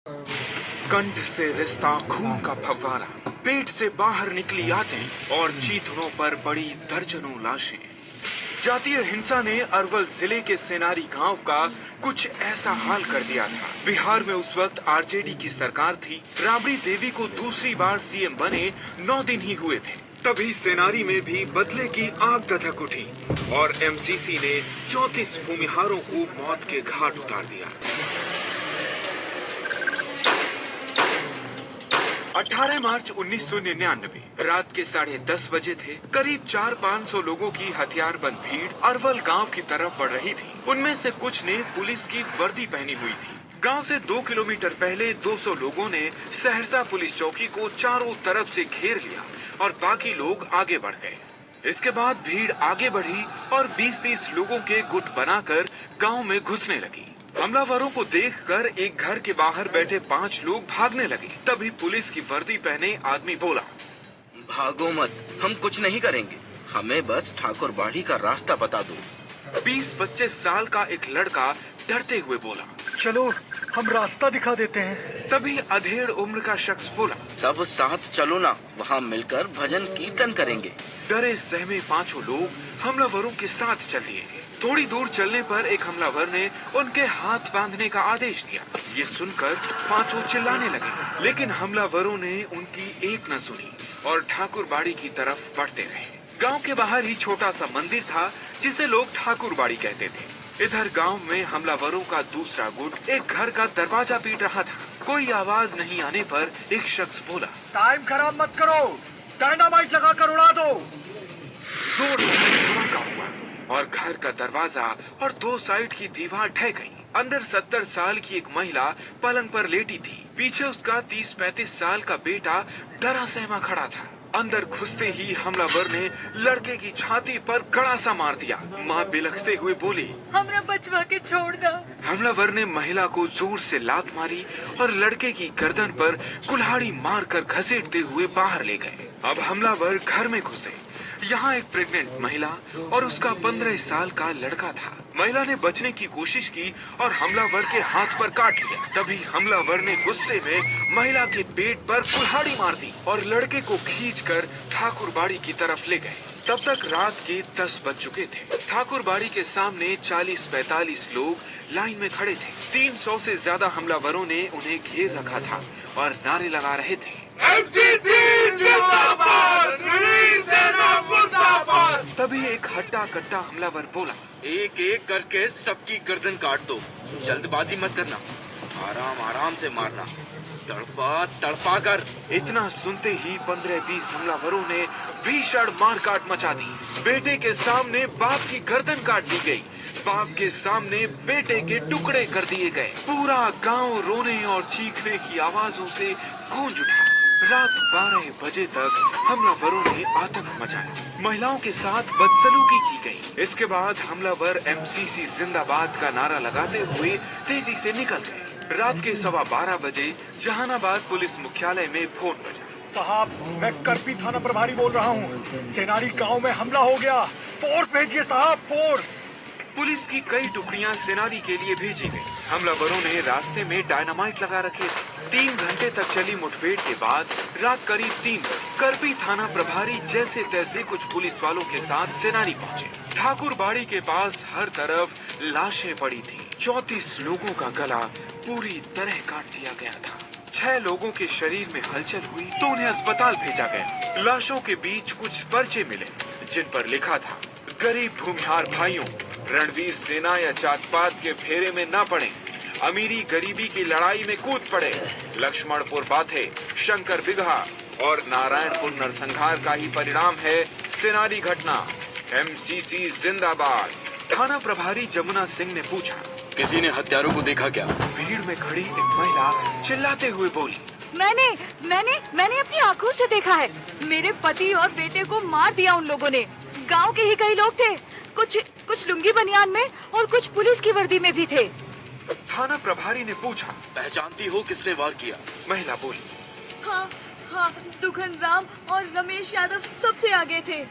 कंठ से रिश्ता खून का फव्वारा, पेट से बाहर निकली आते और चीथड़ों पर बड़ी दर्जनों लाशें। जातीय हिंसा ने अरवल जिले के सेनारी गांव का कुछ ऐसा हाल कर दिया था। बिहार में उस वक्त आरजेडी की सरकार थी। राबड़ी देवी को दूसरी बार सीएम बने 9 दिन ही हुए थे, तभी सेनारी में भी बदले की आग दधक उठी और एमसीसी ने 34 भूमिहारों को मौत के घाट उतार दिया। 18 मार्च 1999 रात के 10:30 बजे थे। करीब 400-500 लोगों की हथियारबंद भीड़ अरवल गांव की तरफ बढ़ रही थी। उनमें से कुछ ने पुलिस की वर्दी पहनी हुई थी। गांव से 2 किलोमीटर पहले 200 लोगों ने सहरसा पुलिस चौकी को चारों तरफ से घेर लिया और बाकी लोग आगे बढ़ गए। इसके बाद भीड़ आगे बढ़ी और 20-30 लोगों के गुट बनाकर गांव में घुसने लगी। हमलावरों को देखकर एक घर के बाहर बैठे 5 लोग भागने लगे। तभी पुलिस की वर्दी पहने आदमी बोला, भागो मत, हम कुछ नहीं करेंगे, हमें बस ठाकुर बाड़ी का रास्ता बता दो। 20-25 साल का एक लड़का डरते हुए बोला, चलो हम रास्ता दिखा देते हैं। तभी अधेड़ उम्र का शख्स बोला, सब साथ चलो ना, वहाँ मिलकर भजन कीर्तन करेंगे। डरे सहमे 5 लोग हमलावरों के साथ चल दिए। थोड़ी दूर चलने पर एक हमलावर ने उनके हाथ बांधने का आदेश दिया। ये सुनकर 5 चिल्लाने लगे, लेकिन हमलावरों ने उनकी एक न सुनी और ठाकुर बाड़ी की तरफ बढ़ते रहे। गांव के बाहर ही छोटा सा मंदिर था जिसे लोग ठाकुर बाड़ी कहते थे। इधर गांव में हमलावरों का दूसरा गुट एक घर का दरवाजा पीट रहा था। कोई आवाज नहीं आने पर एक शख्स बोला, टाइम खराब मत करो, डायनामाइट लगा कर उड़ा दो। जोरदार धमाका हुआ और घर का दरवाजा और 2 साइड की दीवार ढह गई। अंदर 70 साल की एक महिला पलंग पर लेटी थी। पीछे उसका 30-35 साल का बेटा डरा सहमा खड़ा था। अंदर घुसते ही हमलावर ने लड़के की छाती पर कड़ा सा मार दिया। माँ बिलखते हुए बोली, हमरा बचवा के छोड़ दो। हमलावर ने महिला को जोर से लात मारी और लड़के की गर्दन पर कुल्हाड़ी मारकर घसीटते हुए बाहर ले गए। अब हमलावर घर में घुसे। यहाँ एक प्रेग्नेंट महिला और उसका 15 साल का लड़का था। महिला ने बचने की कोशिश की और हमलावर के हाथ पर काट लिया। तभी हमलावर ने गुस्से में महिला के पेट पर कुल्हाड़ी मार दी और लड़के को खींचकर ठाकुर बाड़ी की तरफ ले गए। तब तक रात के 10 बज चुके थे। ठाकुर बाड़ी के सामने 40-45 लोग लाइन में खड़े थे। 300 से ज्यादा हमलावरों ने उन्हें घेर रखा था और नारे लगा रहे थे, तभी एक हट्टा कट्टा हमलावर बोला, एक एक करके सबकी गर्दन काट दो, जल्दबाजी मत करना, आराम आराम से मारना, तड़पा तड़पा कर। इतना सुनते ही 15-20 हमलावरों ने भीषण मारकाट मचा दी। बेटे के सामने बाप की गर्दन काट दी गई। बाप के सामने बेटे के टुकड़े कर दिए गए। पूरा गांव रोने और चीखने की आवाजों से गूंज उठा। रात 12 बजे तक हमलावरों ने आतंक मचाया। महिलाओं के साथ बदसलूकी की गई। इसके बाद हमलावर एमसीसी जिंदाबाद का नारा लगाते हुए तेजी से निकल गए। रात के 12:15 बजे जहानाबाद पुलिस मुख्यालय में फोन बजा। साहब, मैं करपी थाना प्रभारी बोल रहा हूँ। सेनारी गांव में हमला हो गया, फोर्स भेजिए साहब, फोर्स। पुलिस की कई टुकड़ियां सेनारी के लिए भेजी गई। हमलावरों ने रास्ते में डायनामाइट लगा रखे थे। 3 घंटे तक चली मुठभेड़ के बाद रात करीब 3 बजे करपी थाना प्रभारी जैसे तैसे कुछ पुलिस वालों के साथ सेनारी पहुंचे। ठाकुर बाड़ी के पास हर तरफ लाशें पड़ी थी। 34 लोगों का गला पूरी तरह काट दिया गया था। 6 लोगों के शरीर में हलचल हुई तो उन्हें अस्पताल भेजा गया। लाशों के बीच कुछ पर्चे मिले जिन पर लिखा था, गरीब भूमिहार भाइयों, रणवीर सेना या जात पात के फेरे में न पड़े, अमीरी गरीबी की लड़ाई में कूद पड़े। लक्ष्मणपुर बाथे, शंकर बिगहा और नारायणपुर नरसंहार का ही परिणाम है सेनारी घटना। एमसीसी जिंदाबाद। थाना प्रभारी जमुना सिंह ने पूछा, किसी ने हत्यारों को देखा क्या? भीड़ में खड़ी एक महिला चिल्लाते हुए बोली, मैंने अपनी आंखों से देखा है। मेरे पति और बेटे को मार दिया उन लोगों ने। गांव के ही कई लोग थे, कुछ लुंगी बनियान में और कुछ पुलिस की वर्दी में भी थे। थाना प्रभारी ने पूछा, पहचानती हो किसने वार किया? महिला बोली, हाँ, दुखन राम और रमेश यादव सबसे आगे थे।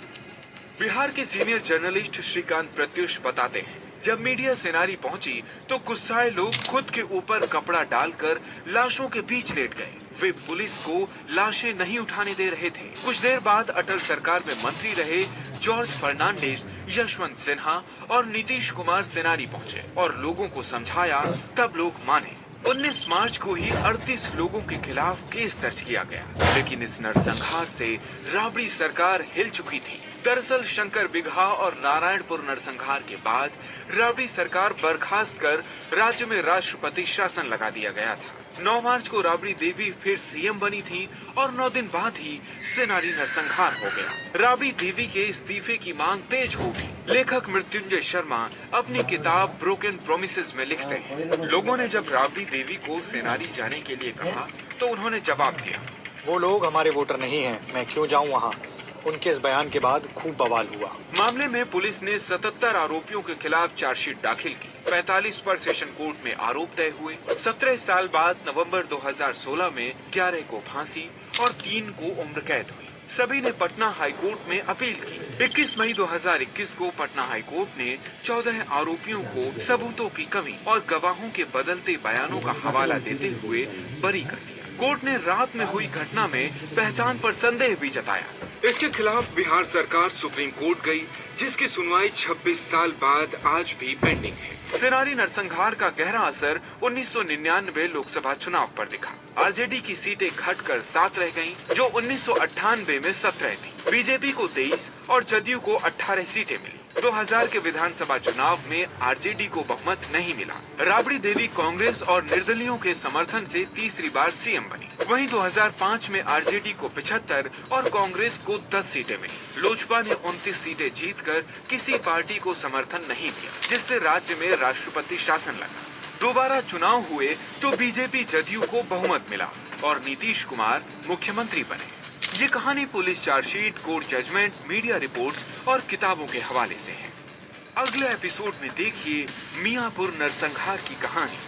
बिहार के सीनियर जर्नलिस्ट श्रीकांत प्रत्युष बताते हैं, जब मीडिया सेनारी पहुंची तो गुस्साए लोग खुद के ऊपर कपड़ा डालकर लाशों के बीच लेट गए। वे पुलिस को लाशें नहीं उठाने दे रहे थे। कुछ देर बाद अटल सरकार में मंत्री रहे जॉर्ज फर्नांडिस, यशवंत सिन्हा और नीतीश कुमार सेनारी पहुंचे और लोगों को समझाया, तब लोग माने। 19 मार्च को ही 38 लोगों के खिलाफ केस दर्ज किया गया, लेकिन इस नरसंहार से राबड़ी सरकार हिल चुकी थी। दरअसल शंकर बिगहा और नारायणपुर नरसंहार के बाद राबड़ी सरकार बर्खास्त कर राज्य में राष्ट्रपति शासन लगा दिया गया था। 9 मार्च को राबड़ी देवी फिर सीएम बनी थी और 9 दिन बाद ही सेनारी नरसंहार हो गया। राबड़ी देवी के इस्तीफे की मांग तेज हो उठी। लेखक मृत्युंजय शर्मा अपनी किताब ब्रोकन प्रोमिसेस में लिखते हैं, लोगों ने जब राबड़ी देवी को सेनारी जाने के लिए कहा तो उन्होंने जवाब दिया, वो लोग हमारे वोटर नहीं हैं, मैं क्यों जाऊं वहां। उनके इस बयान के बाद खूब बवाल हुआ। मामले में पुलिस ने 77 आरोपियों के खिलाफ चार्जशीट दाखिल की। 45 पर सेशन कोर्ट में आरोप तय हुए। 17 साल बाद नवंबर 2016 में 11 को फांसी और 3 को उम्र कैद हुई। सभी ने पटना हाई कोर्ट में अपील की। 21 मई 2021 को पटना हाई कोर्ट ने 14 आरोपियों को सबूतों की कमी और गवाहों के बदलते बयानों का हवाला देते हुए बरी कर दिया। कोर्ट ने रात में हुई घटना में पहचान पर संदेह भी जताया। इसके खिलाफ बिहार सरकार सुप्रीम कोर्ट गई, जिसकी सुनवाई 26 साल बाद आज भी पेंडिंग है। सेनारी नरसंहार का गहरा असर 1999 लोकसभा चुनाव पर दिखा। आरजेडी की सीटें घटकर 7 रह गईं, जो 1998 में 17 थी। बीजेपी को 23 और जदयू को 18 सीटें मिली। 2000 के विधानसभा चुनाव में आरजेडी को बहुमत नहीं मिला। राबड़ी देवी कांग्रेस और निर्दलियों के समर्थन से तीसरी बार सीएम बनी। वहीं 2005 में आरजेडी को 75 और कांग्रेस को 10 सीटें मिली। लोजपा ने 29 सीटें जीतकर किसी पार्टी को समर्थन नहीं दिया, जिससे राज्य में राष्ट्रपति शासन लगा। दोबारा चुनाव हुए तो बीजेपी जदयू को बहुमत मिला और नीतीश कुमार मुख्यमंत्री बने। ये कहानी police chargesheet, court judgement, media reports और किताबों के हवाले से है। अगले एपिसोड में देखिए मियांपुर नरसंहार की कहानी।